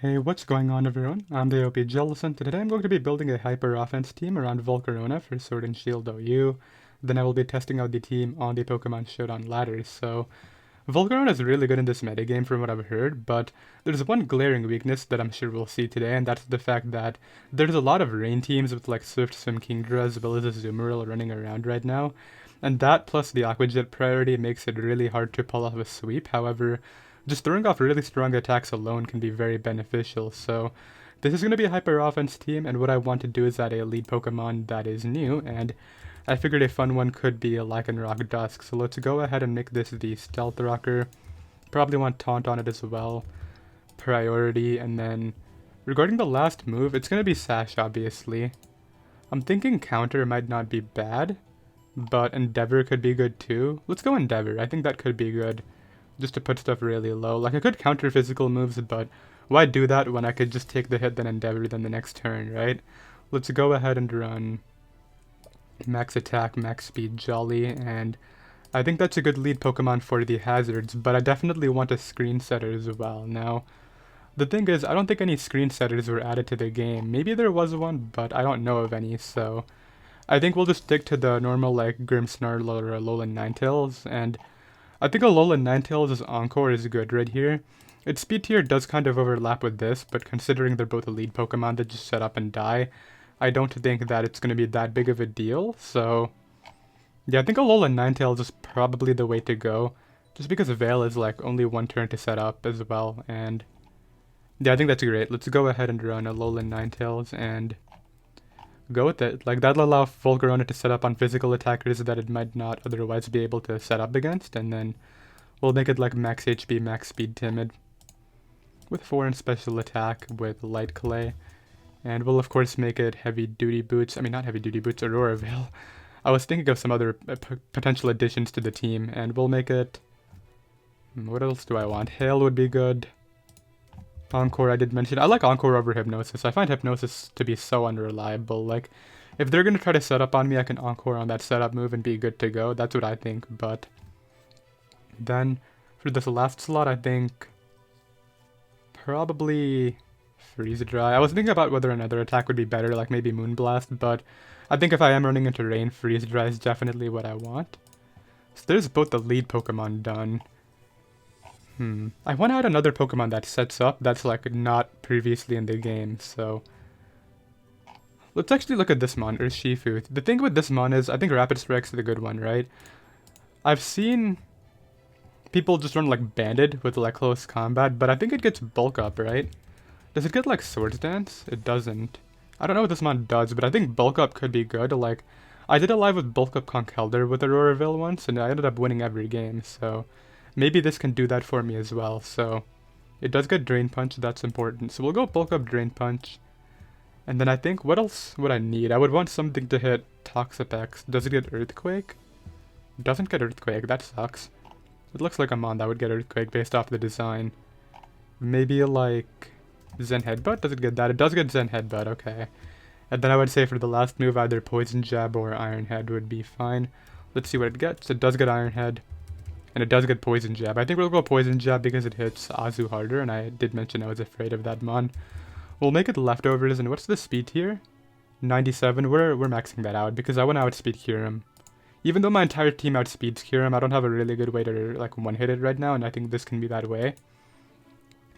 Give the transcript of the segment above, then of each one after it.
Hey, what's going on everyone? I'm the OPJellicent, and today I'm going to be building a hyper offense team around Volcarona for Sword and Shield OU. Then I will be testing out the team on the Pokemon Showdown ladder. So, Volcarona is really good in this metagame from what I've heard, but there's one glaring weakness that I'm sure we'll see today, and that's the fact that there's a lot of rain teams with like Swift Swim Kingdra as well as a Azumarill running around right now. And that plus the Aqua Jet priority makes it really hard to pull off a sweep. However, just throwing off really strong attacks alone can be very beneficial. So this is going to be a hyper offense team, and what I want to do is add a lead Pokemon that is new, and I figured a fun one could be a Lycanroc-Dusk. So let's go ahead and make this the Stealth Rocker. Probably want Taunt on it as well. Priority, and then regarding the last move, it's going to be Sash, obviously. I'm thinking Counter might not be bad, but Endeavor could be good too. Let's go Endeavor. I think that could be good, just to put stuff really low. Like, I could counter physical moves, but why do that when I could just take the hit, then Endeavor, then the next turn, right? Let's go ahead and run Max Attack, Max Speed, Jolly, and I think that's a good lead Pokemon for the hazards, but I definitely want a screen setter as well. Now, the thing is, I don't think any screen setters were added to the game. Maybe there was one, but I don't know of any, so I think we'll just stick to the normal, like, Grimmsnarl or Alolan Ninetales, and I think Alolan Ninetales' Encore is good right here. Its speed tier does kind of overlap with this, but considering they're both a lead Pokemon that just set up and die, I don't think that it's going to be that big of a deal, so yeah, I think Alolan Ninetales is probably the way to go, just because Veil is like only one turn to set up as well, and yeah, I think that's great. Let's go ahead and run Alolan Ninetales and go with it. Like, that'll allow Volcarona to set up on physical attackers that it might not otherwise be able to set up against, and then we'll make it like max HP, max speed Timid, with 4 in special attack with Light Clay, and we'll of course make it heavy duty boots. I mean, not heavy duty boots, Aurora Veil. I was thinking of some other potential additions to the team, and we'll make it... What else do I want? Hail would be good. Encore, I did mention. I like Encore over Hypnosis. I find Hypnosis to be so unreliable. Like, if they're going to try to set up on me, I can Encore on that setup move and be good to go. That's what I think. But then, for this last slot, I think probably Freeze Dry. I was thinking about whether another attack would be better, like maybe Moonblast, but I think if I am running into rain, Freeze Dry is definitely what I want. So there's both the lead Pokemon done. I want to add another Pokemon that sets up that's like not previously in the game, so let's actually look at this mon, Urshifu. The thing with this mon is I think Rapid Strike's the good one, right? I've seen people just run like Banded with like close combat, but I think it gets bulk up, right? Does it get like Swords Dance? It doesn't. I don't know what this mon does, but I think bulk up could be good. Like, I did a live with bulk up Conkeldurr with Aurora Veil once, and I ended up winning every game, so maybe this can do that for me as well. So it does get Drain Punch, that's important. So we'll go bulk up Drain Punch. And then I think, what else would I need? I would want something to hit Toxapex. Does it get Earthquake? It doesn't get Earthquake, that sucks. It looks like a mon that would get Earthquake based off the design. Maybe like Zen Headbutt? Does it get that? It does get Zen Headbutt, okay. And then I would say for the last move, either Poison Jab or Iron Head would be fine. Let's see what it gets. It does get Iron Head. And it does get Poison Jab. I think we'll go Poison Jab because it hits Azu harder, and I did mention I was afraid of that mon. We'll make it Leftovers, and what's the speed tier? 97. We're maxing that out because I want to outspeed Kyurem. Even though my entire team outspeeds Kyurem, I don't have a really good way to like one-hit it right now, and I think this can be that way.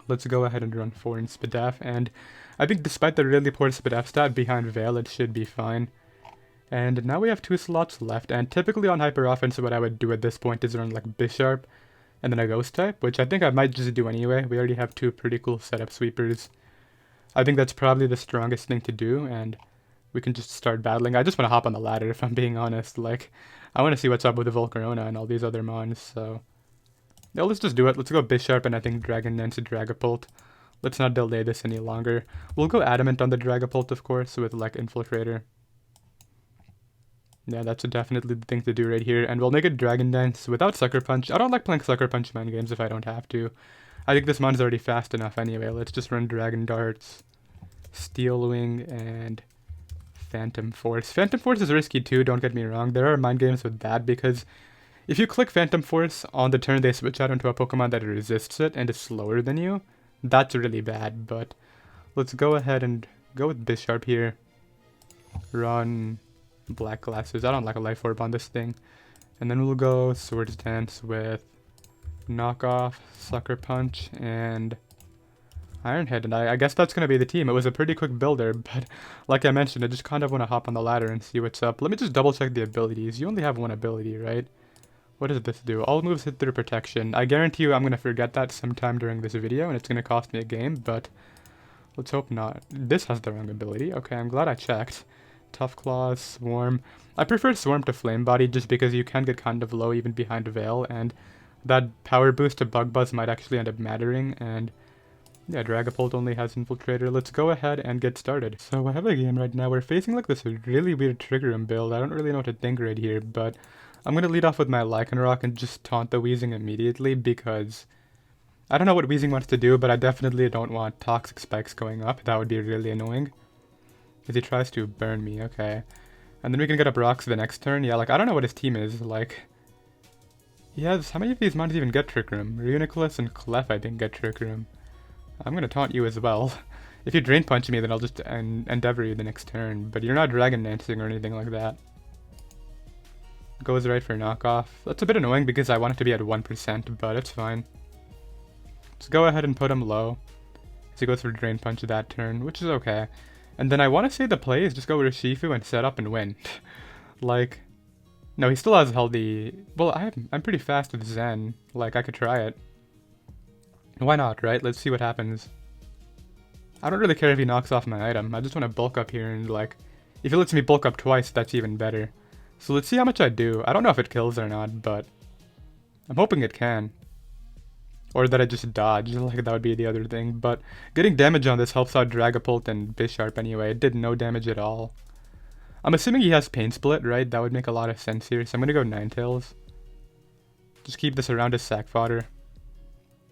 Let's go ahead and run 4 in Spadef, and I think despite the really poor Spadef stat behind Veil, it should be fine. And now we have 2 slots left, and typically on Hyper Offense what I would do at this point is run like Bisharp and then a Ghost type, which I think I might just do anyway. We already have 2 pretty cool setup sweepers. I think that's probably the strongest thing to do, and we can just start battling. I just want to hop on the ladder if I'm being honest. Like, I want to see what's up with the Volcarona and all these other mons, so yeah, let's just do it. Let's go Bisharp and I think Dragon Dance and Dragapult. Let's not delay this any longer. We'll go Adamant on the Dragapult, of course, with like Infiltrator. Yeah, that's definitely the thing to do right here. And we'll make it Dragon Dance without Sucker Punch. I don't like playing Sucker Punch man games if I don't have to. I think this mon's already fast enough anyway. Let's just run Dragon Darts, Steel Wing, and Phantom Force. Phantom Force is risky too, don't get me wrong. There are mind games with that because if you click Phantom Force on the turn they switch out into a Pokemon that resists it and is slower than you, That's really bad, but let's go ahead and go with Bisharp here. Run Black Glasses. I don't like a Life Orb on this thing. And then we'll go Swords Dance with Knockoff, Sucker Punch, and Iron Head. And I guess that's going to be the team. It was a pretty quick builder, but like I mentioned, I just kind of want to hop on the ladder and see what's up. Let me just double check the abilities. You only have one ability, right? What does this do? All moves hit through protection. I guarantee you I'm going to forget that sometime during this video, and it's going to cost me a game, but let's hope not. This has the wrong ability. Okay, I'm glad I checked. Tough Claws, Swarm. I prefer Swarm to Flame Body just because you can get kind of low even behind Veil, and that power boost to Bug Buzz might actually end up mattering, and yeah, Dragapult only has Infiltrator. Let's go ahead and get started. So I have a game right now. We're facing like this really weird Trigger Room build. I don't really know what to think right here, but I'm going to lead off with my Lycanroc and just taunt the Weezing immediately because I don't know what Weezing wants to do, but I definitely don't want Toxic Spikes going up. That would be really annoying. Because he tries to burn me, okay. And then we can get up rocks the next turn. Yeah, like, I don't know what his team is, like. He has, how many of these mons even get Trick Room? Reuniclus and Clef, I think, get Trick Room. I'm gonna taunt you as well. If you Drain Punch me, then I'll just Endeavor you the next turn. But you're not Dragon Dancing or anything like that. Goes right for Knockoff. That's a bit annoying because I want it to be at 1%, but it's fine. Let's go ahead and put him low. So he goes for Drain Punch that turn, which is okay. And then I want to say the play is just go Urshifu and set up and win. Like, no, he still has healthy. Well, I'm pretty fast with Zen. Like, I could try it. Why not, right? Let's see what happens. I don't really care if he knocks off my item. I just want to bulk up here and, like, if he lets me bulk up twice, that's even better. So let's see how much I do. I don't know if it kills or not, but I'm hoping it can. Or that I just dodge, like that would be the other thing. But getting damage on this helps out Dragapult and Bisharp anyway. It did no damage at all. I'm assuming he has Pain Split, right? That would make a lot of sense here. So I'm going to go Ninetales. Just keep this around as sack fodder.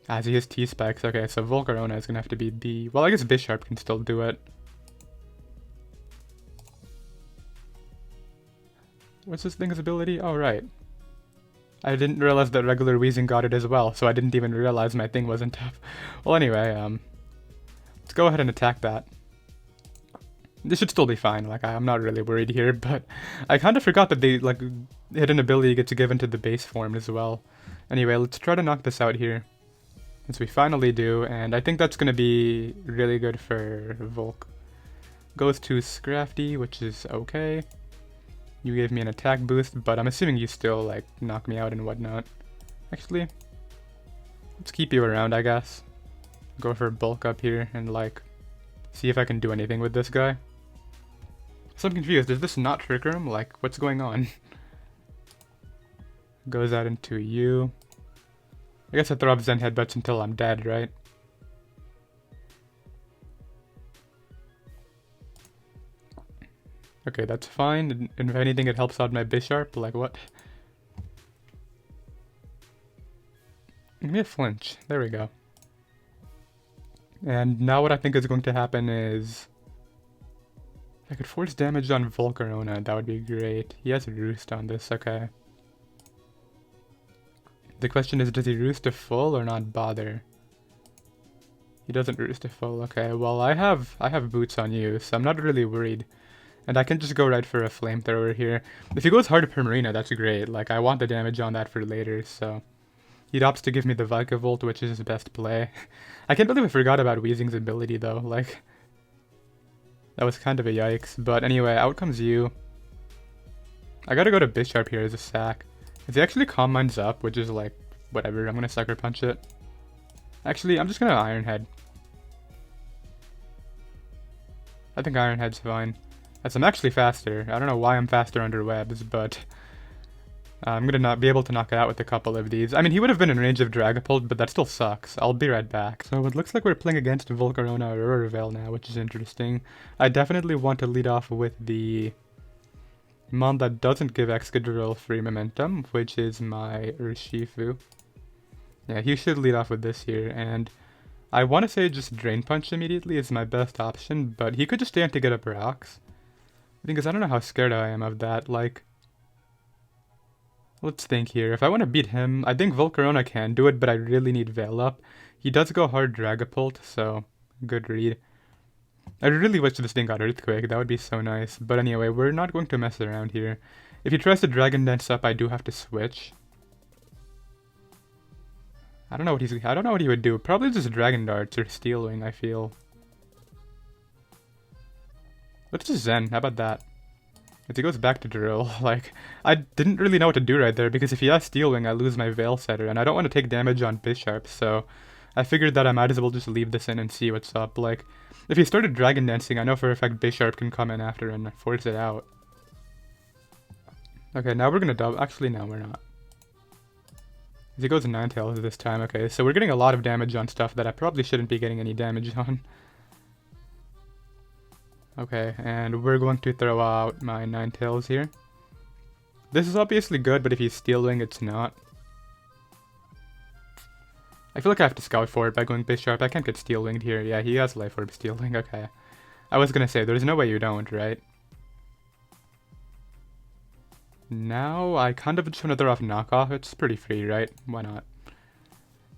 As he has T-Specs. Okay, so Volcarona is going to have to be B. Well, I guess Bisharp can still do it. What's this thing's ability? Oh, right. I didn't realize that regular Weezing got it as well, so I didn't even realize my thing wasn't up. Well, anyway, let's go ahead and attack that. This should still be fine, like, I'm not really worried here, but I kind of forgot that the, like, hidden ability gets given to the base form as well. Anyway, let's try to knock this out here. Since we finally do, and I think that's going to be really good for Volk. Goes to Scrafty, which is okay. You gave me an attack boost, but I'm assuming you still, like, knock me out and whatnot. Actually, let's keep you around, I guess. Go for bulk up here and, like, see if I can do anything with this guy. So I'm confused. Is this not Trick Room? Like, what's going on? Goes out into you. I guess I throw up Zen Headbutts until I'm dead, right? Okay, that's fine. And if anything, it helps out my Bisharp. Like, what? Give me a flinch. There we go. And now what I think is going to happen is I could force damage on Volcarona. That would be great. He has a Roost on this. Okay. The question is, does he Roost to full or not bother? He doesn't Roost to full. Okay, well, I have boots on you, so I'm not really worried. And I can just go right for a Flamethrower here. If he goes hard per Marina, that's great. Like, I want the damage on that for later, so he opts to give me the Vikavolt, which is his best play. I can't believe I forgot about Weezing's ability, though. Like, that was kind of a yikes. But anyway, out comes you. I gotta go to Bisharp here as a sack. If he actually Calm Minds up, which is like, whatever, I'm gonna Sucker Punch it. Actually, I'm just gonna Iron Head. I think Iron Head's fine. As I'm actually faster. I don't know why I'm faster under webs, but I'm gonna not be able to knock it out with a couple of these. I mean, he would have been in range of Dragapult, but that still sucks. I'll be right back. So it looks like we're playing against Volcarona Aurora Veil now, which is interesting. I definitely want to lead off with the mon that doesn't give Excadrill free momentum, which is my Urshifu. Yeah, he should lead off with this here, and I want to say just Drain Punch immediately is my best option, but he could just stand to get up rocks. Because I don't know how scared I am of that, like, let's think here. If I want to beat him, I think Volcarona can do it, but I really need Veil up. He does go hard Dragapult, so good read. I really wish this thing got Earthquake, that would be so nice. But anyway, we're not going to mess around here. If he tries to Dragon Dance up, I do have to switch. I don't know what he would do. Probably just Dragon Darts or Steel Wing, I feel. Let's just Zen, how about that? If he goes back to Drill, like, I didn't really know what to do right there, because if he has Steel Wing, I lose my Veil Setter, and I don't want to take damage on Bisharp, so I figured that I might as well just leave this in and see what's up. Like, if he started Dragon Dancing, I know for a fact Bisharp can come in after and force it out. Okay, now we're gonna double. Actually, no, we're not. He goes Ninetales this time. Okay, so we're getting a lot of damage on stuff that I probably shouldn't be getting any damage on. Okay, and we're going to throw out my Ninetales here. This is obviously good, but if he's Steel Wing, it's not. I feel like I have to scout for it by going Bisharp. I can't get Steel Winged here. Yeah, he has Life Orb Steel Wing. Okay. I was gonna say, there's no way you don't, right? Now, I kind of just want to throw off Knockoff. It's pretty free, right? Why not?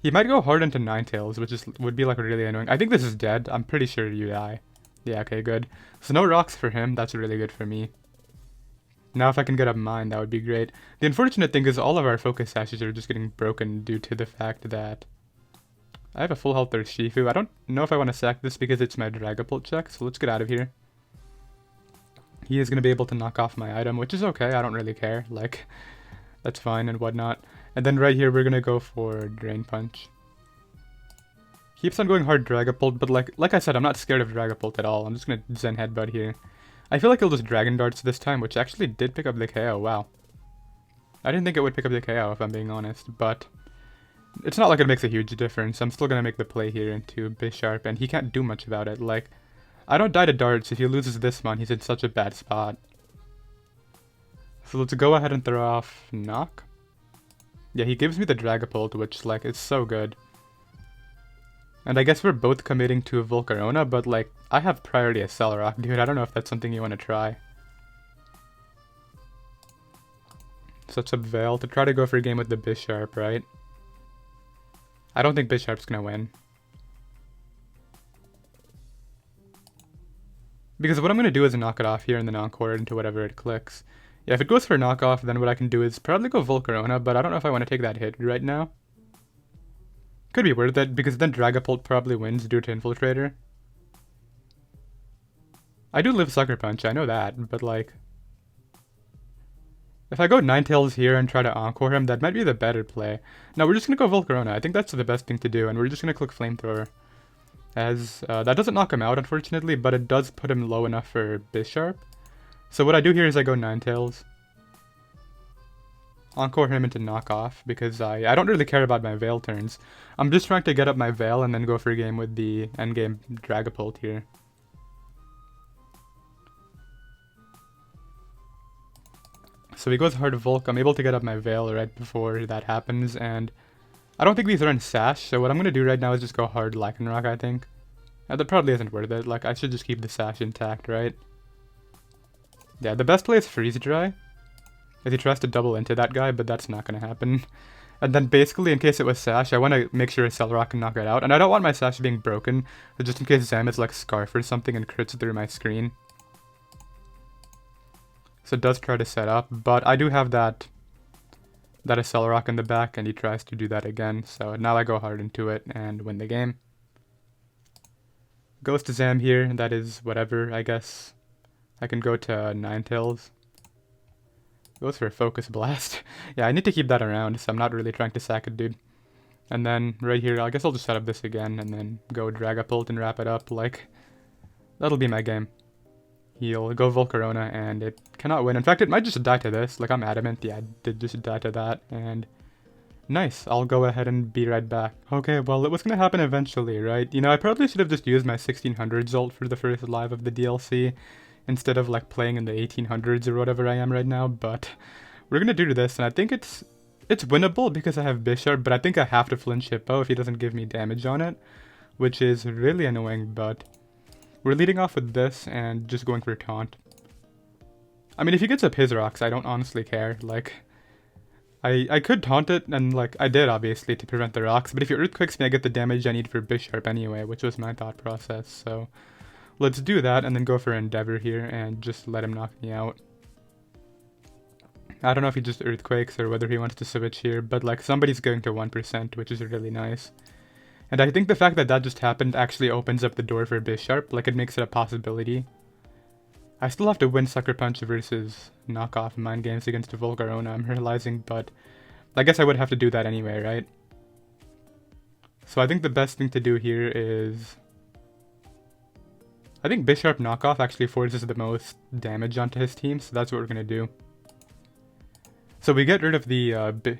He might go hard into Ninetales, which would be like really annoying. I think this is dead. I'm pretty sure you die. Yeah, okay, good. So no rocks for him. That's really good for me. Now if I can get up mine, that would be great. The unfortunate thing is all of our focus sashes are just getting broken due to the fact that I have a full health Urshifu. I don't know if I want to sack this because it's my Dragapult check, so let's get out of here. He is going to be able to knock off my item, which is okay. I don't really care. Like, that's fine and whatnot. And then right here, we're going to go for Drain Punch. Keeps on going hard Dragapult, but like I said, I'm not scared of Dragapult at all. I'm just going to Zen Headbutt here. I feel like he'll just Dragon Darts this time, which actually did pick up the KO. Wow. I didn't think it would pick up the KO, if I'm being honest, but it's not like it makes a huge difference. I'm still going to make the play here into Bisharp, and he can't do much about it. Like, I don't die to darts. If he loses this one, he's in such a bad spot. So let's go ahead and throw off Knock. Yeah, he gives me the Dragapult, which, like, is so good. And I guess we're both committing to a Volcarona, but, like, I have priority Accelerock, dude. I don't know if that's something you want to try. Such a Veil to try to go for a game with the Bisharp, right? I don't think Bisharp's gonna win. Because what I'm gonna do is knock it off here and then Encore into whatever it clicks. Yeah, if it goes for a knockoff, then what I can do is probably go Volcarona, but I don't know if I want to take that hit right now. Could be worth it, because then Dragapult probably wins due to Infiltrator. I do live Sucker Punch, I know that, but like, if I go Ninetales here and try to Encore him, that might be the better play. No, we're just gonna go Volcarona. I think that's the best thing to do, and we're just gonna click Flamethrower. As, that doesn't knock him out, unfortunately, but it does put him low enough for Bisharp. So what I do here is I go Ninetales. Encore him into knockoff, because I don't really care about my Veil turns. I'm just trying to get up my Veil and then go for a game with the endgame Dragapult here. So he goes hard Volk. I'm able to get up my Veil right before that happens, and I don't think these are in Sash, so what I'm going to do right now is just go hard Lycanroc, I think. That probably isn't worth it. Like, I should just keep the Sash intact, right? Yeah, the best play is Freeze Dry. If he tries to double into that guy, but that's not going to happen. And then basically, in case it was Sash, I want to make sure Accelerock can knock it out. And I don't want my Sash being broken, just in case Zam is like Scarf or something and crits through my screen. So it does try to set up, but I do have that Accelerock in the back, and he tries to do that again. So now I go hard into it and win the game. Goes to Zam here, and that is whatever, I guess. I can go to Ninetales. Goes for a Focus Blast. Yeah, I need to keep that around, so I'm not really trying to sack it, dude. And then right here, I guess I'll just set up this again and then go Dragapult and wrap it up. Like, that'll be my game. He'll go Volcarona and it cannot win. In fact, it might just die to this. Like, I'm adamant. Yeah, it did just die to that. And nice. I'll go ahead and be right back. Okay, well, it was going to happen eventually, right? You know, I probably should have just used my 1600 ult for the first live of the DLC, instead of like playing in the 1800s or whatever I am right now, but we're gonna do this, and I think it's winnable because I have Bisharp, but I think I have to flinch Hippo if he doesn't give me damage on it, which is really annoying, but we're leading off with this and just going for Taunt. I mean, if he gets up his rocks, I don't honestly care. Like, I could taunt it, and like I did obviously to prevent the rocks, but if he earthquakes me I get the damage I need for Bisharp anyway, which was my thought process, so let's do that and then go for Endeavor here and just let him knock me out. I don't know if he just earthquakes or whether he wants to switch here, but like somebody's going to 1%, which is really nice. And I think the fact that that just happened actually opens up the door for Bisharp, like it makes it a possibility. I still have to win Sucker Punch versus knockoff Mind Games against Volcarona, I'm realizing, but I guess I would have to do that anyway, right? So I think the best thing to do here is... I think Bisharp knockoff actually forces the most damage onto his team, so that's what we're going to do. So we get rid of the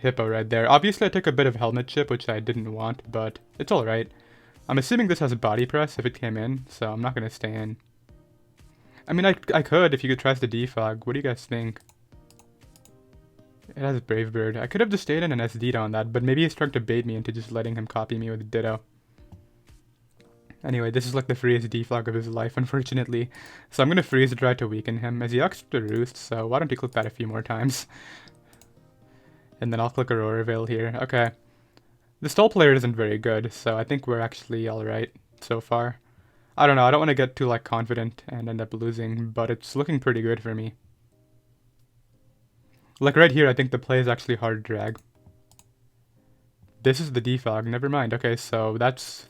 Hippo right there. Obviously I took a bit of Helmet Chip, which I didn't want, but it's alright. I'm assuming this has a Body Press if it came in, so I'm not going to stay in. I mean, I could if you could try to defog. What do you guys think? It has Brave Bird. I could have just stayed in and SD'd on that, but maybe he's trying to bait me into just letting him copy me with Ditto. Anyway, this is like the freest defog of his life, unfortunately. So I'm going to freeze to try to weaken him, as he acts to Roost, so why don't you click that a few more times? And then I'll click Aurora Veil here. Okay. The stall player isn't very good, so I think we're actually alright so far. I don't know, I don't want to get too like confident and end up losing, but it's looking pretty good for me. Like right here, I think the play is actually hard drag. This is the defog, never mind. Okay, so that's...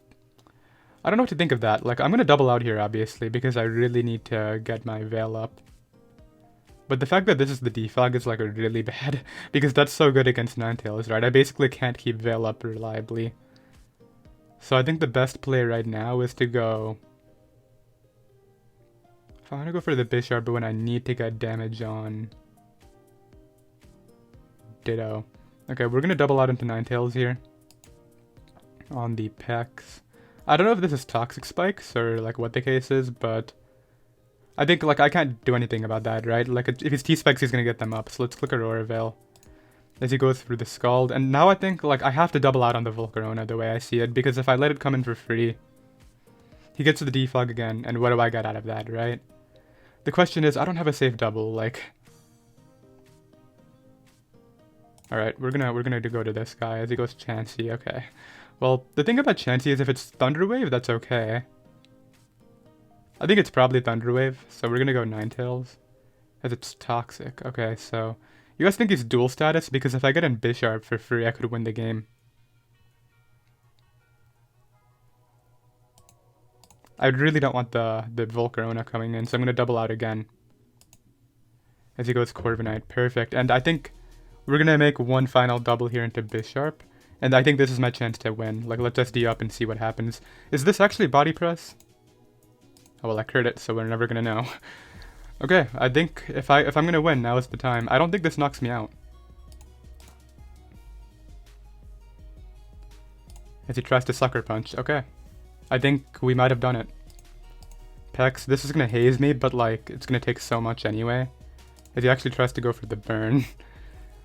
I don't know what to think of that. Like, I'm going to double out here, obviously, because I really need to get my Veil up. But the fact that this is the defog is like really bad, because that's so good against Ninetales, right? I basically can't keep Veil up reliably. So I think the best play right now is to go... I want to go for the Bisharp, but when I need to get damage on Ditto. Okay, we're going to double out into Ninetales here. On the Pex. I don't know if this is Toxic Spikes or like what the case is, but I think like I can't do anything about that, right? Like if it's T-Spikes, he's going to get them up. So let's click Aurora Veil as he goes through the Scald. And now I think like I have to double out on the Volcarona the way I see it, because if I let it come in for free, he gets to the defog again, and what do I get out of that, right? The question is, I don't have a safe double, like... Alright, we're gonna go to this guy as he goes Chansey, okay. Well, the thing about Chansey is if it's Thunder Wave, that's okay. I think it's probably Thunder Wave, so we're gonna go Ninetales. As it's Toxic, okay, so... You guys think he's dual status? Because if I get in Bisharp for free, I could win the game. I really don't want the Volcarona coming in, so I'm going to double out again. As he goes Corviknight, perfect. And I think we're going to make one final double here into Bisharp. And I think this is my chance to win. Like, let's SD up and see what happens. Is this actually Body Press? Oh, well, I crit it, so we're never going to know. Okay, I think if I'm going to win, now is the time. I don't think this knocks me out. As he tries to Sucker Punch, okay. I think we might have done it. Pex, this is going to haze me, but like, it's going to take so much anyway. As he actually tries to go for the burn,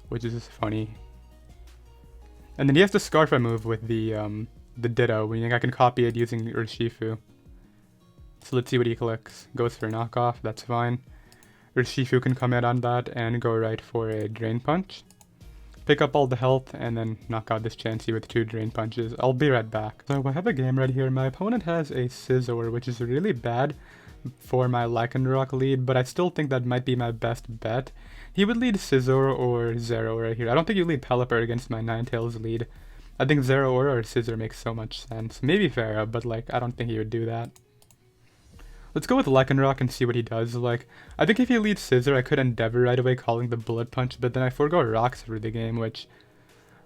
which is funny. And then he has to Scarf a move with the Ditto, meaning I can copy it using the Urshifu. So let's see what he clicks. Goes for knockoff, that's fine. Urshifu can come in on that and go right for a Drain Punch. Pick up all the health, and then knock out this Chansey with 2 Drain Punches. I'll be right back. So I have a game right here. My opponent has a Scizor, which is really bad for my Lycanroc lead, but I still think that might be my best bet. He would lead Scizor or Zero right here. I don't think he'd lead Pelipper against my Ninetales lead. I think Zeraora or Scizor makes so much sense. Maybe Pharaoh, but like, I don't think he would do that. Let's go with Lycanroc and see what he does. Like, I think if he leads Scizor, I could Endeavor right away calling the Bullet Punch, but then I forego Rocks for the game, which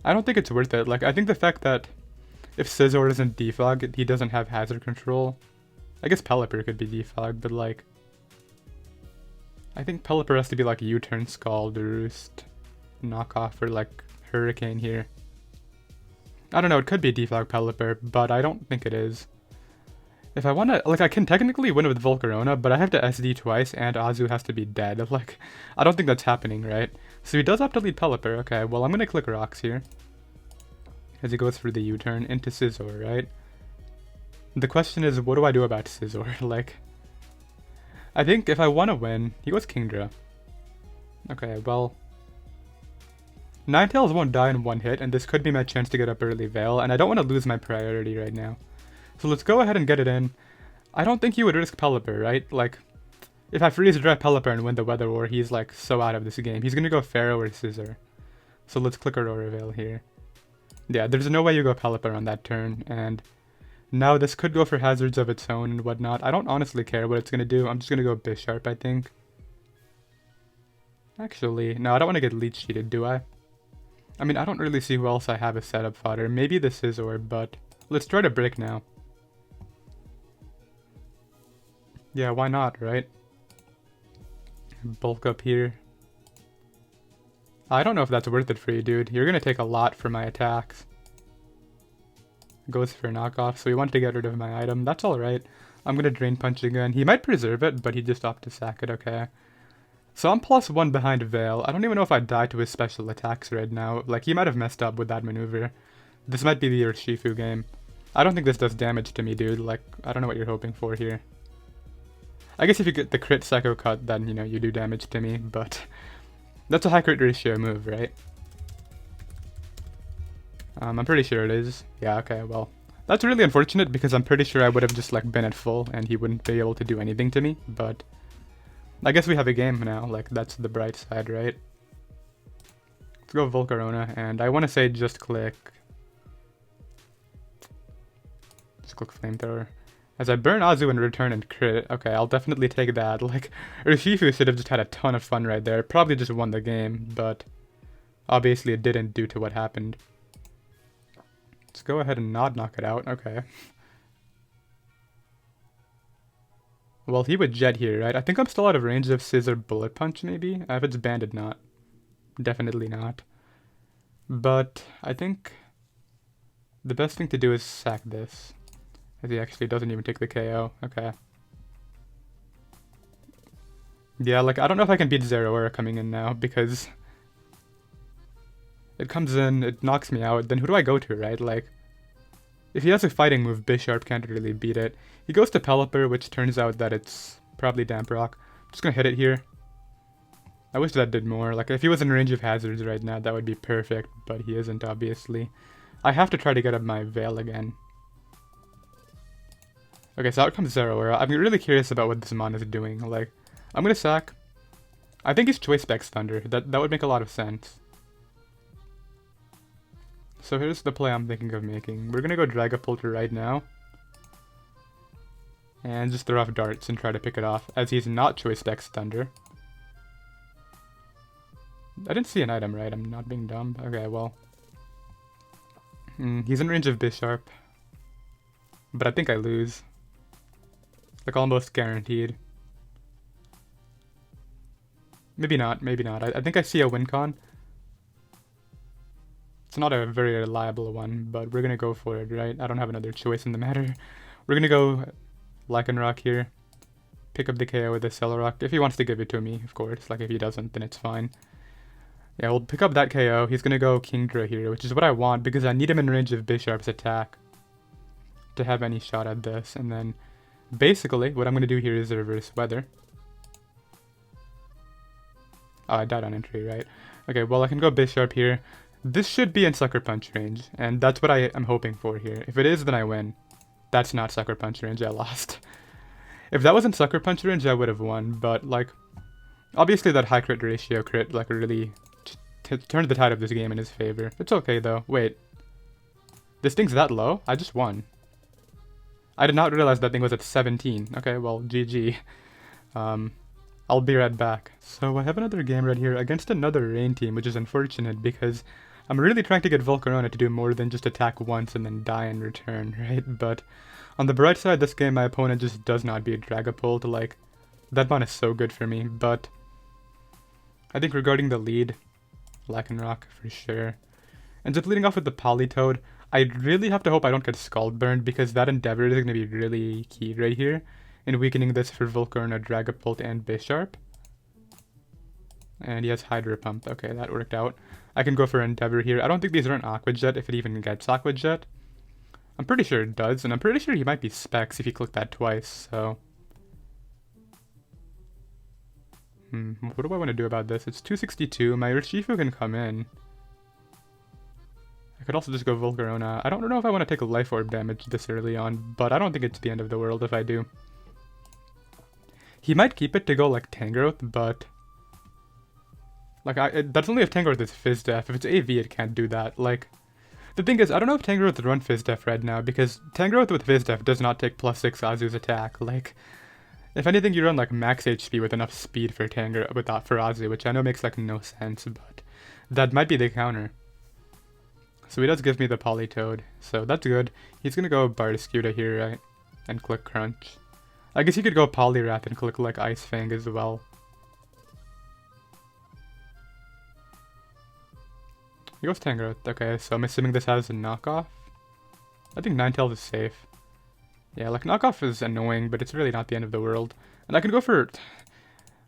I don't think it's worth it. Like, I think the fact that if Scizor isn't defogged, he doesn't have hazard control. I guess Pelipper could be defogged, but like, I think Pelipper has to be like U-turn, Scald, Roost, knockoff, or like Hurricane here. I don't know, it could be defog Pelipper, but I don't think it is. If I want to, like, I can technically win with Volcarona, but I have to SD twice, and Azu has to be dead. Like, I don't think that's happening, right? So he does have to lead Pelipper. Okay, well, I'm going to click Rocks here. As he goes for the U-turn into Scizor, right? The question is, what do I do about Scizor? Like, I think if I want to win, he goes Kingdra. Okay, well, Ninetales won't die in one hit, and this could be my chance to get up early Veil, and I don't want to lose my priority right now. So let's go ahead and get it in. I don't think he would risk Pelipper, right? Like, if I freeze dry Pelipper and win the Weather War, he's like so out of this game. He's gonna go Pharaoh or Scissor. So let's click Aurora Veil here. Yeah, there's no way you go Pelipper on that turn, and now this could go for hazards of its own and whatnot. I don't honestly care what it's gonna do. I'm just gonna go Bisharp, I think. Actually, no, I don't want to get leech cheated, do I? I mean, I don't really see who else I have as setup fodder. Maybe the Scizor, but let's try to break now. Yeah, why not, right? Bulk up here. I don't know if that's worth it for you, dude. You're gonna take a lot for my attacks. Goes for a knockoff, so he wanted to get rid of my item. That's alright. I'm gonna Drain Punch again. He might preserve it, but he just opted to sack it, okay. So I'm +1 behind Veil. I don't even know if I die to his special attacks right now. Like, he might have messed up with that maneuver. This might be the Urshifu game. I don't think this does damage to me, dude. Like, I don't know what you're hoping for here. I guess if you get the crit Psycho Cut, then, you know, you do damage to me, but that's a high crit ratio move, right? I'm pretty sure it is. Yeah, okay, well. That's really unfortunate because I'm pretty sure I would have just, like, been at full and he wouldn't be able to do anything to me, but I guess we have a game now, like, that's the bright side, right? Let's go Volcarona, and I want to say just click Flamethrower. As I burn Azu and return and crit, okay, I'll definitely take that. Like, Urshifu should have just had a ton of fun right there, probably just won the game, but obviously it didn't due to what happened. Let's go ahead and not knock it out, okay. Well, he would Jet here, right? I think I'm still out of range of Scissor Bullet Punch, maybe? If it's banded, not. Definitely not. But I think the best thing to do is sack this. As he actually doesn't even take the KO. Okay. Yeah, like, I don't know if I can beat Zeraora coming in now, because it comes in, it knocks me out, then who do I go to, right? Like, if he has a fighting move, Bisharp can't really beat it. He goes to Pelipper, which turns out that it's probably Damp Rock. I'm just gonna hit it here. I wish that did more. Like, if he was in range of hazards right now, that would be perfect, but he isn't, obviously. I have to try to get up my Veil again. Okay, so out comes Zeraora. I'm really curious about what this mon is doing. Like, I'm gonna sack. I think he's Choice Specs Thunder. That would make a lot of sense. So here's the play I'm thinking of making. We're gonna go Dragapult right now. And just throw off darts and try to pick it off, as he's not Choice Specs Thunder. I didn't see an item, right? I'm not being dumb. Okay, well. He's in range of Bisharp. But I think I lose. Like, almost guaranteed. Maybe not, maybe not. I think I see a win con. It's not a very reliable one, but we're gonna go for it, right? I don't have another choice in the matter. We're gonna go Lycanroc here. Pick up the KO with the Accelerock. If he wants to give it to me, of course. Like, if he doesn't, then it's fine. Yeah, we'll pick up that KO. He's gonna go Kingdra here, which is what I want, because I need him in range of Bisharp's attack to have any shot at this. And then, basically, what I'm gonna do here is reverse weather. Oh, I died on entry, right? Okay, well, I can go Bisharp here. This should be in Sucker Punch range, and that's what I am hoping for here. If it is, then I win. That's not Sucker Punch range, I lost. If that wasn't Sucker Punch range, I would have won, but, like, obviously that high crit ratio crit, like, really turned the tide of this game in his favor. It's okay, though. Wait. This thing's that low? I just won. I did not realize that thing was at 17. Okay, well, GG. I'll be right back. So I have another game right here against another rain team, which is unfortunate because I'm really trying to get Volcarona to do more than just attack once and then die in return, right? But on the bright side, this game my opponent just does not beat Dragapult. Like, that mon is so good for me, but I think regarding the lead, Lycanroc for sure. Ends up leading off with the Politoed. I really have to hope I don't get Scald Burned because that Endeavor is going to be really key right here in weakening this for Volcarona, Dragapult, and Bisharp. And he has Hydro Pump. Okay, that worked out. I can go for Endeavor here. I don't think these are an Aqua Jet if it even gets Aqua Jet. I'm pretty sure it does, and I'm pretty sure he might be Specs if you click that twice, so what do I want to do about this? It's 262. My Urshifu can come in. could also just go Volcarona. I don't know if I want to take a Life Orb damage this early on, but I don't think it's the end of the world if I do. He might keep it to go like Tangrowth, but like that's only if Tangrowth is Fizz Def. If it's AV, it can't do that. Like, the thing is, I don't know if Tangrowth would run Fizz Def right now, because Tangrowth with Fizz Def does not take +6 Azu's attack. Like, if anything, you run like max HP with enough speed for for Azu, which I know makes like no sense, but that might be the counter. So he does give me the Politoed, so that's good. He's gonna go Barraskewda here, right? And click Crunch. I guess he could go Poliwrath and click like Ice Fang as well. He goes Tangrowth. Okay, so I'm assuming this has a knockoff. I think Ninetales is safe. Yeah, like knockoff is annoying, but it's really not the end of the world. And I can go for...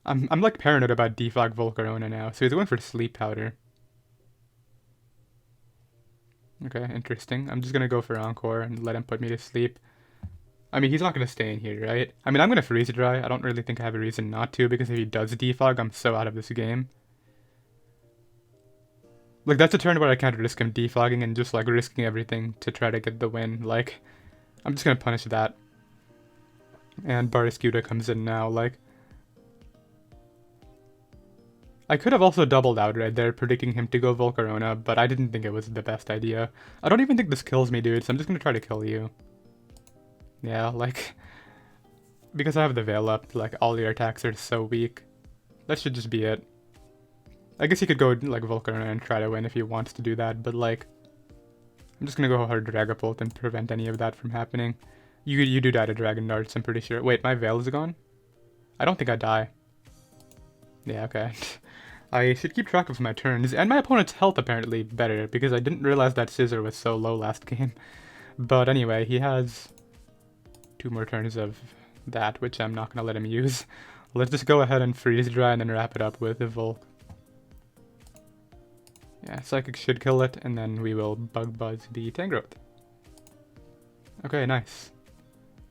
I'm like paranoid about Defog Volcarona now, so he's going for Sleep Powder. Okay, interesting. I'm just gonna go for Encore and let him put me to sleep. I mean, he's not gonna stay in here, right? I mean, I'm gonna Freeze Dry. I don't really think I have a reason not to, because if he does Defog, I'm so out of this game. Like, that's a turn where I can't risk him defogging and just like risking everything to try to get the win. Like, I'm just gonna punish that. And Barraskewda comes in now, like... I could have also doubled out right there, predicting him to go Volcarona, but I didn't think it was the best idea. I don't even think this kills me, dude, so I'm just gonna try to kill you. Yeah, like... Because I have the Veil up, like, all your attacks are so weak. That should just be it. I guess he could go, like, Volcarona and try to win if he wants to do that, but, like... I'm just gonna go hard Dragapult and prevent any of that from happening. You do die to Dragon Darts, I'm pretty sure. Wait, my Veil is gone? I don't think I die. Yeah, okay. I should keep track of my turns, and my opponent's health apparently better, because I didn't realize that Scissor was so low last game. But anyway, he has 2 more turns of that, which I'm not gonna let him use. Let's just go ahead and Freeze Dry and then wrap it up with a Volk. Yeah, Psychic should kill it, and then we will Bug Buzz the Tangrowth. Okay, nice.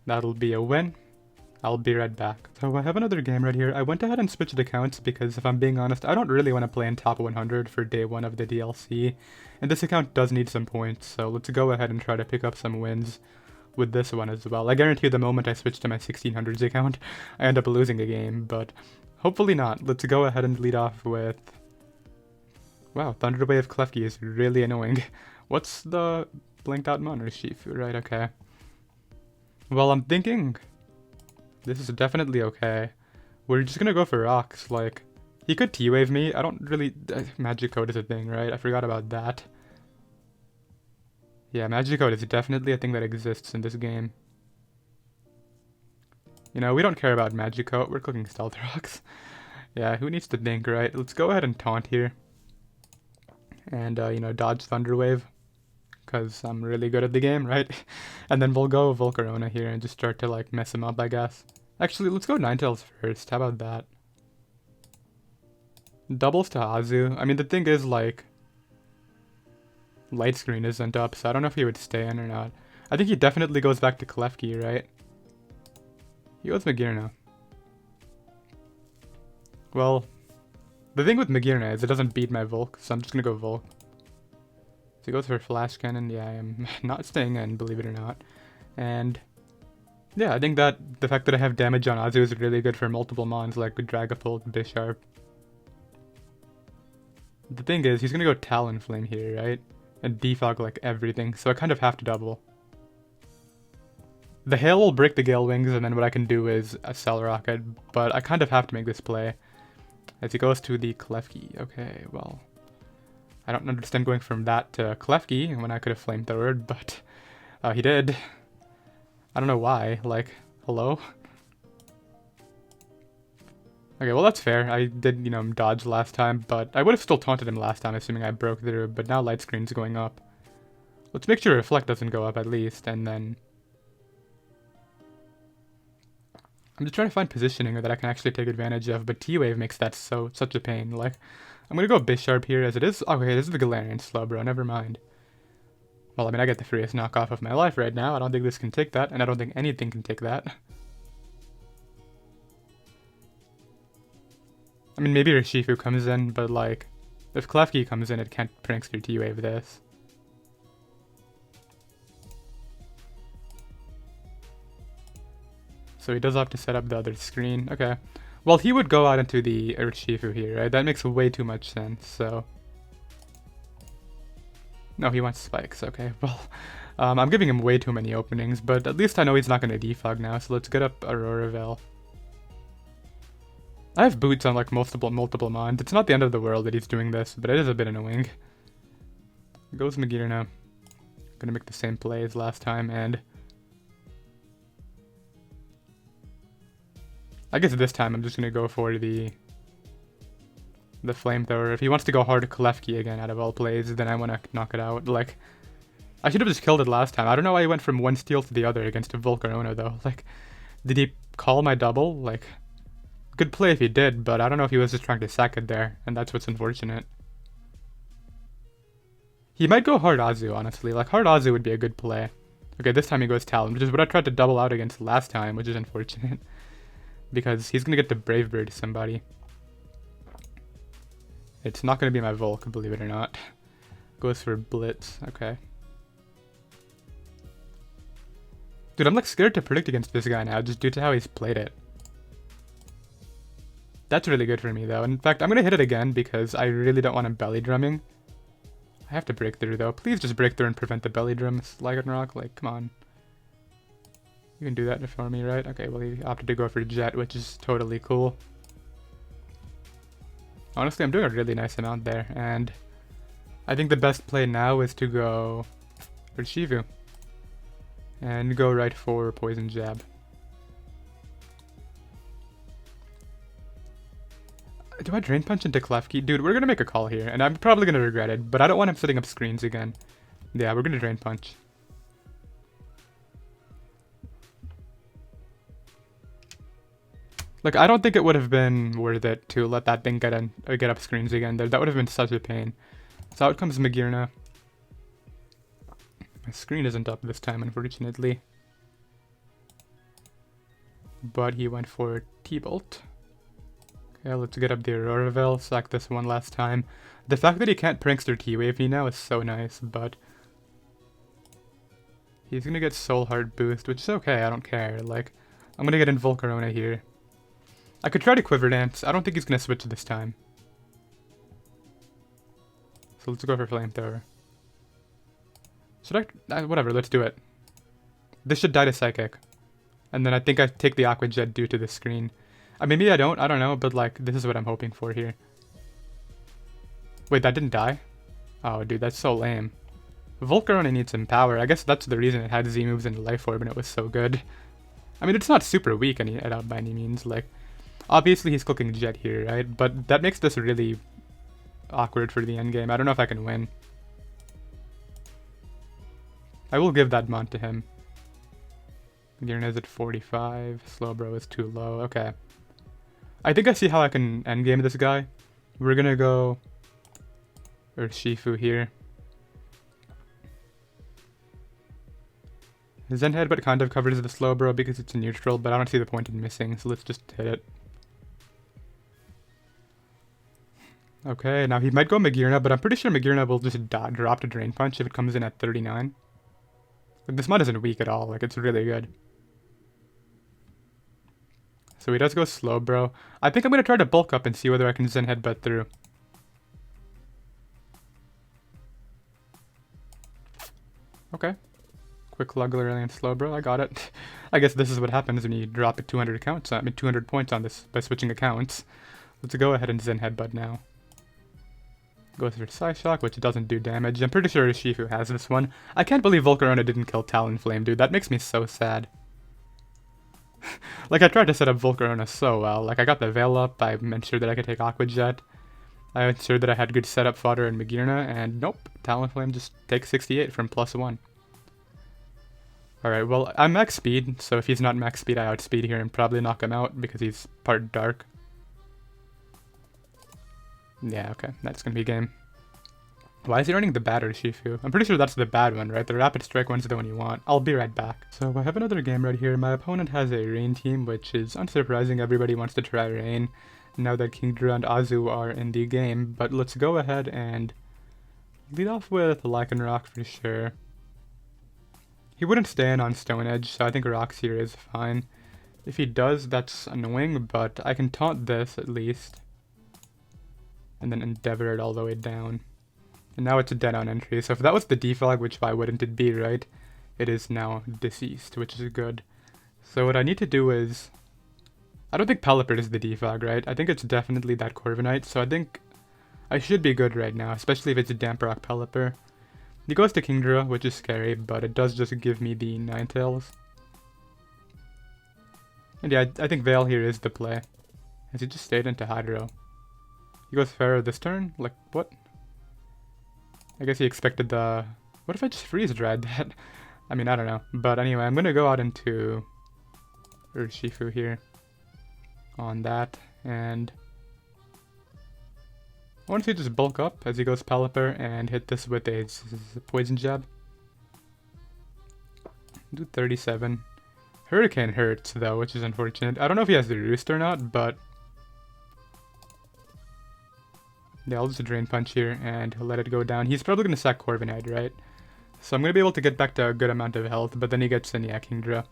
That'll be a win. I'll be right back. So I have another game right here. I went ahead and switched accounts because, if I'm being honest, I don't really want to play in top 100 for day 1 of the DLC. And this account does need some points, so let's go ahead and try to pick up some wins with this one as well. I guarantee you the moment I switch to my 1600s account, I end up losing a game, but hopefully not. Let's go ahead and lead off with... Wow, Thunder Wave Klefki is really annoying. What's the blanked out mon? Urshifu, right, okay. Well, I'm thinking... This is definitely okay. We're just gonna go for rocks, like... He could T-Wave me, I don't really... Magic Code is a thing, right? I forgot about that. Yeah, Magic Code is definitely a thing that exists in this game. You know, we don't care about Magic Code, we're clicking Stealth Rocks. Yeah, who needs to think, right? Let's go ahead and Taunt here. And, you know, dodge Thunder Wave. Because I'm really good at the game, right? And then we'll go Volcarona here and just start to, like, mess him up, I guess. Actually, let's go Ninetales first. How about that? Doubles to Azu. I mean, the thing is, like... Light Screen isn't up, so I don't know if he would stay in or not. I think he definitely goes back to Klefki, right? He goes Magearna. Well... The thing with Magearna is it doesn't beat my Volk, so I'm just gonna go Volk. So he goes for Flash Cannon. Yeah, I am not staying in, believe it or not. And yeah, I think that the fact that I have damage on Azu is really good for multiple mons like Dragapult, Bisharp. The thing is, he's gonna go Talonflame here, right? And defog like everything, so I kind of have to double. The Hail will break the Gale Wings, and then what I can do is Accelerock it, but I kind of have to make this play. As he goes to the Klefki. Okay, well... I don't understand going from that to Klefki when I could have Flamethrowered, but he did. I don't know why. Like, hello? Okay, well that's fair. I did, you know, dodge last time, but I would have still taunted him last time, assuming I broke through, but now Light Screen's going up. Let's make sure Reflect doesn't go up at least, and then... I'm just trying to find positioning that I can actually take advantage of, but T-Wave makes that such a pain. Like, I'm gonna go Bisharp here as it is. Okay, this is the Galarian Slowbro, never mind. Well, I mean, I get the freest knockoff of my life right now. I don't think this can take that, and I don't think anything can take that. I mean, maybe Urshifu comes in, but like, if Klefki comes in, it can't Prankster T-Wave this. So he does have to set up the other screen. Okay. Well, he would go out into the Urshifu here, right? That makes way too much sense, so... No, he wants spikes. Okay, well... I'm giving him way too many openings, but at least I know he's not going to defog now, so let's get up Aurora Veil. I have boots on like multiple mons. It's not the end of the world that he's doing this, but it is a bit annoying. Goes Magearna. Gonna make the same play as last time, and... I guess this time I'm just gonna go for the Flamethrower. If he wants to go hard Klefki again out of all plays, then I want to knock it out. Like... I should have just killed it last time. I don't know why he went from one steal to the other against a Volcarona, though. Like, did he call my double? Like, good play if he did, but I don't know if he was just trying to sack it there, and that's what's unfortunate. He might go hard Azu, honestly. Like, hard Azu would be a good play. Okay, this time he goes Talon, which is what I tried to double out against last time, which is unfortunate. Because he's going to get the Brave Bird to somebody. It's not going to be my Volk, believe it or not. Goes for Blitz. Okay. Dude, I'm like scared to predict against this guy now, just due to how he's played it. That's really good for me, though. In fact, I'm going to hit it again because I really don't want him belly drumming. I have to break through, though. Please just break through and prevent the belly drums, Lycanroc. Like, come on. You can do that for me, right? Okay, well, he opted to go for Jet, which is totally cool. Honestly, I'm doing a really nice amount there, and I think the best play now is to go Urshifu. And go right for Poison Jab. Do I Drain Punch into Klefki? Dude, we're gonna make a call here, and I'm probably gonna regret it, but I don't want him setting up screens again. Yeah, we're gonna Drain Punch. Like, I don't think it would have been worth it to let that thing get up screens again. That would have been such a pain. So out comes Magearna. My screen isn't up this time, unfortunately. But he went for T-Bolt. Okay, let's get up the Aurora Veil, sack this one last time. The fact that he can't Prankster T-Wave me now is so nice, but... he's gonna get Soul Heart Boost, which is okay, I don't care. Like, I'm gonna get in Volcarona here. I could try to Quiver Dance. I don't think he's gonna switch this time. So let's go for Flamethrower. Should I? Whatever, let's do it. This should die to Psychic. And then I think I take the Aqua Jet due to the screen. I mean, maybe I don't know, but like, this is what I'm hoping for here. Wait, that didn't die? Oh, dude, that's so lame. Volcarona needs some power. I guess that's the reason it had Z moves into Life Orb and it was so good. I mean, it's not super weak by any means. Like, obviously he's cooking Jet here, right? But that makes this really awkward for the endgame. I don't know if I can win. I will give that Mon to him. Magearna's at 45. Slowbro is too low. Okay. I think I see how I can endgame this guy. We're gonna go Urshifu here. Zen Headbutt kind of covers the Slowbro because it's a neutral, but I don't see the point in missing, so let's just hit it. Okay, now he might go Magearna, but I'm pretty sure Magearna will just drop to Drain Punch if it comes in at 39. Like, this mod isn't weak at all, like, it's really good. So he does go Slowbro. I think I'm going to try to bulk up and see whether I can Zen Headbutt through. Okay. Quick Luggler and Slowbro, I got it. I guess this is what happens when you drop 200 points on this by switching accounts. Let's go ahead and Zen Headbutt now. Goes for Psyshock, which doesn't do damage. I'm pretty sure Urshifu has this one. I can't believe Volcarona didn't kill Talonflame, dude. That makes me so sad. Like, I tried to set up Volcarona so well. Like, I got the Veil up, I ensured that I could take Aqua Jet. I ensured that I had good setup fodder in Magearna, and nope. Talonflame just takes 68 from +1. Alright, well, I'm max speed, so if he's not max speed, I outspeed here and probably knock him out because he's part dark. Yeah, okay, that's gonna be game. Why is he running the bad Urshifu? I'm pretty sure that's the bad one, right? The Rapid Strike one's the one you want. I'll be right back. So I have another game right here. My opponent has a Rain team, which is unsurprising. Everybody wants to try Rain now that Kingdra and Azu are in the game. But let's go ahead and lead off with Lycanroc for sure. He wouldn't stay in on Stone Edge, so I think Rocks here is fine. If he does, that's annoying, but I can taunt this at least. And then endeavor it all the way down. And now it's a dead on entry. So if that was the defog, which why wouldn't it be, right? It is now deceased, which is good. So what I need to do is... I don't think Pelipper is the defog, right? I think it's definitely that Corviknight, so I think I should be good right now, especially if it's a Damp Rock Pelipper. He goes to Kingdra, which is scary, but it does just give me the Ninetales. And yeah, I think Veil here is the play. Has he just stayed into Hydro? He goes Pharaoh this turn? Like, what? I guess he expected the... What if I just freeze dried that? I mean, I don't know. But anyway, I'm gonna go out into Urshifu here. On that, and... I want to see just bulk up as he goes Pelipper and hit this with a Poison Jab. Do 37. Hurricane hurts though, which is unfortunate. I don't know if he has the Roost or not, but... Yeah, I'll just Drain Punch here and let it go down. He's probably going to sack Corviknight, right? So I'm going to be able to get back to a good amount of health, but then he gets in, yeah, Kingdra.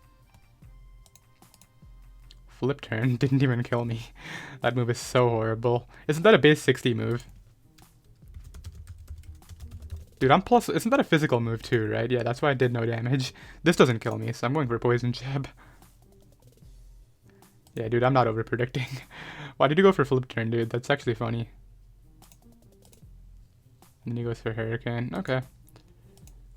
Flip turn didn't even kill me. That move is so horrible. Isn't that a base 60 move? Dude, I'm plus... Isn't that a physical move too, right? Yeah, that's why I did no damage. This doesn't kill me, so I'm going for Poison Jab. Yeah, dude, I'm not over-predicting. Why did you go for flip turn, dude? That's actually funny. And then he goes for Hurricane. Okay.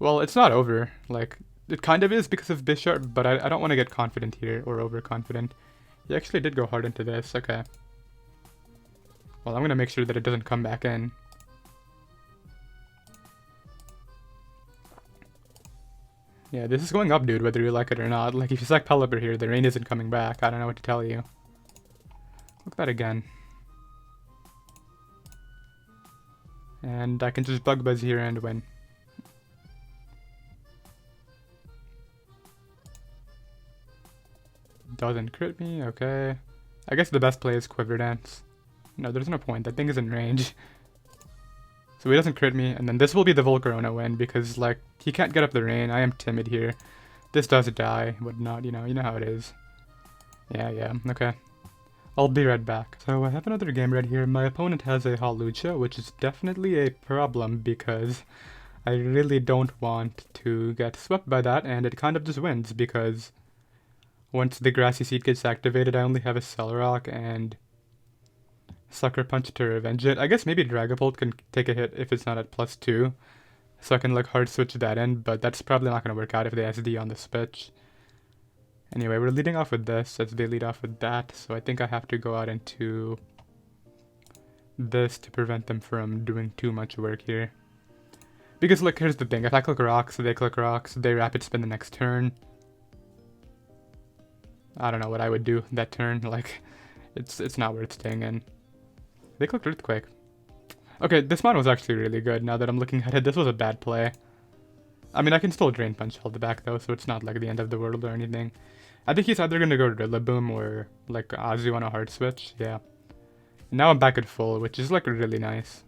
Well, it's not over. Like, it kind of is because of Bisharp, but I don't want to get confident here, or overconfident. He actually did go hard into this. Okay. Well, I'm going to make sure that it doesn't come back in. Yeah, this is going up, dude, whether you like it or not. Like, if you sack Pelipper here, the rain isn't coming back. I don't know what to tell you. Look at that again. And I can just Bug Buzz here and win. Doesn't crit me, okay. I guess the best play is Quiver Dance. No, there's no point. That thing is in range. So he doesn't crit me, and then this will be the Volcarona win, because, like, he can't get up the rain. I am timid here. This does die, but not, you know how it is. Yeah, okay. I'll be right back. So I have another game right here. My opponent has a Hawlucha, which is definitely a problem, because I really don't want to get swept by that, and it kind of just wins, because once the Grassy Seed gets activated, I only have Accelerock and Sucker Punch to revenge it. I guess maybe Dragapult can take a hit if it's not at +2. So I can like hard switch that in, but that's probably not going to work out if they SD on this pitch. Anyway, we're leading off with this as they lead off with that. So I think I have to go out into this to prevent them from doing too much work here. Because look, here's the thing. If I click rocks, they click rocks, they rapid spin the next turn. I don't know what I would do that turn. Like, it's not worth staying in. They clicked Earthquake. Okay, this mod was actually really good now that I'm looking at it. This was a bad play. I mean, I can still Drain Punch hold the back though, so it's not like the end of the world or anything. I think he's either going to go Rillaboom or like Azu on a hard switch. Yeah. And now I'm back at full, which is like really nice.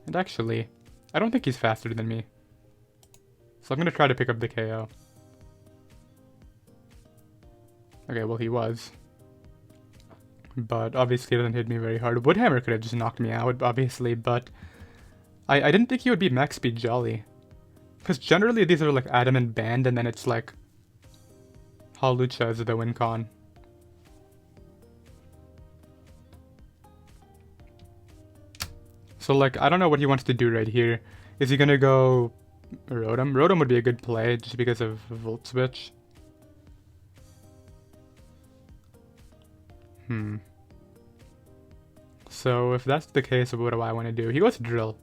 And actually, I don't think he's faster than me. So I'm going to try to pick up the KO. Okay, well he was. But obviously it doesn't hit me very hard. Woodhammer could have just knocked me out, obviously, but I didn't think he would be max speed Jolly. Because generally these are like Adamant Band, and then it's like Hawlucha is the win con. So like, I don't know what he wants to do right here. Is he gonna go Rotom? Rotom would be a good play just because of Volt Switch. So if that's the case, what do I want to do? He goes Drill.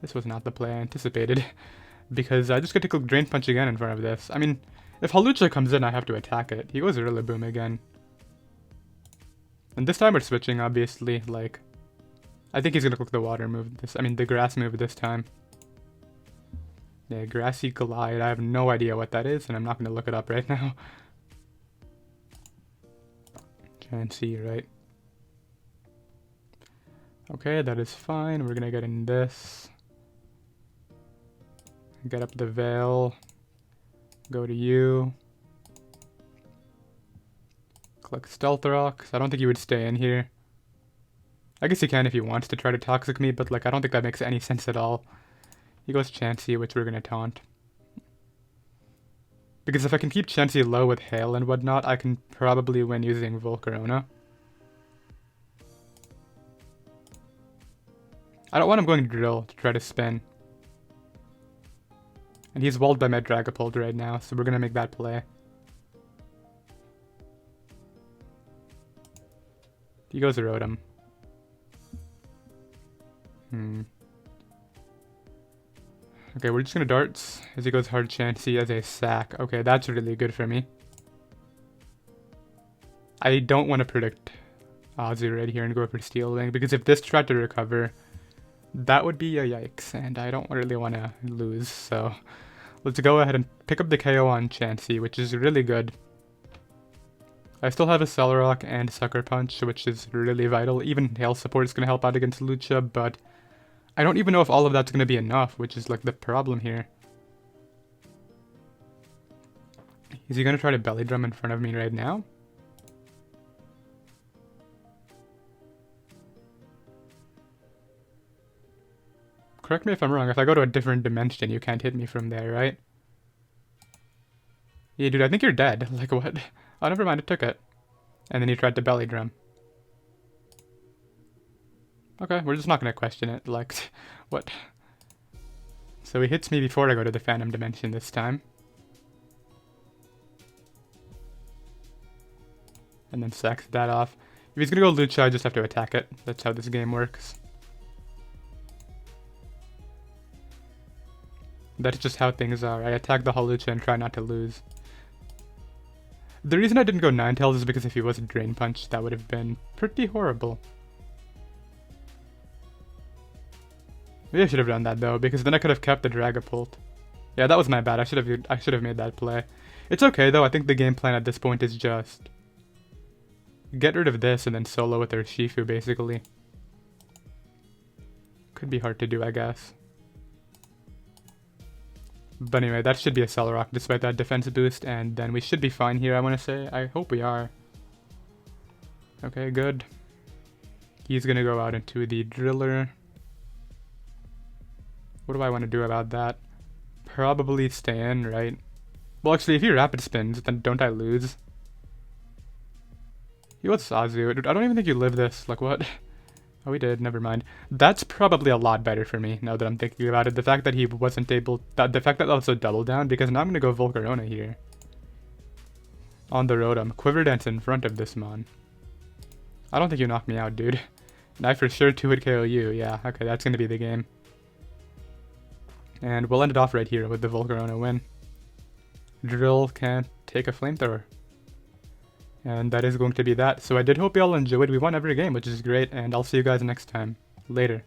This was not the play I anticipated. Because I just get to click Drain Punch again in front of this. I mean, if Hawlucha comes in, I have to attack it. He goes Rillaboom again. And this time we're switching, obviously. Like, I think he's going to click the water move. The grass move this time. Yeah, Grassy Glide. I have no idea what that is, and I'm not going to look it up right now. Try and see, right? Okay, that is fine. We're gonna get in this. Get up the Veil. Go to you. like Stealth Rock, so I don't think he would stay in here. I guess he can if he wants to try to Toxic me, but like I don't think that makes any sense at all. He goes Chansey, which we're gonna taunt. Because if I can keep Chansey low with Hail and whatnot, I can probably win using Volcarona. I don't want him going Drill to try to spin. And he's walled by my Dragapult right now, so we're gonna make that play. He goes Rotom. Okay, we're just gonna Darts as he goes Hard Chansey as a sack. Okay, that's really good for me. I don't want to predict Ozzy right here and go for Steel Wing, because if this tried to recover, that would be a yikes, and I don't really want to lose, so let's go ahead and pick up the KO on Chansey, which is really good. I still have Accelerock and Sucker Punch, which is really vital. Even Hail Support is going to help out against Lucha, but I don't even know if all of that's going to be enough, which is like the problem here. Is he going to try to Belly Drum in front of me right now? Correct me if I'm wrong, if I go to a different dimension, you can't hit me from there, right? Yeah, dude, I think you're dead. Like, what? Oh, never mind, it took it. And then he tried to Belly Drum. Okay, we're just not going to question it, like, what? So he hits me before I go to the Phantom Dimension this time. And then sacks that off. If he's going to go Lucha, I just have to attack it. That's how this game works. That's just how things are. I attack the Holucha and try not to lose. The reason I didn't go Ninetales is because if he was a Drain Punch, that would have been pretty horrible. Maybe I should have done that though, because then I could have kept the Dragapult. Yeah, that was my bad. I should have made that play. It's okay though. I think the game plan at this point is just get rid of this and then solo with Urshifu basically. Could be hard to do, I guess. But anyway, that should be a Accelerock despite that defense boost, and then we should be fine here, I want to say. I hope we are. Okay, good. He's going to go out into the Driller. What do I want to do about that? Probably stay in, right? Well, actually, if he Rapid Spins, then don't I lose? He was Sazu. I don't even think you live this. Like, what? Oh, we did. Never mind. That's probably a lot better for me, now that I'm thinking about it. The fact that he wasn't able... The fact that also double down, because now I'm going to go Volcarona here. On the Rotom. Quiver Dance in front of this Mon. I don't think you knocked me out, dude. And I for sure 2-hit KO you. Yeah, okay, that's going to be the game. And we'll end it off right here with the Volcarona win. Drill can't take a Flamethrower. And that is going to be that. So I did hope you all enjoyed. We won every game, which is great. And I'll see you guys next time. Later.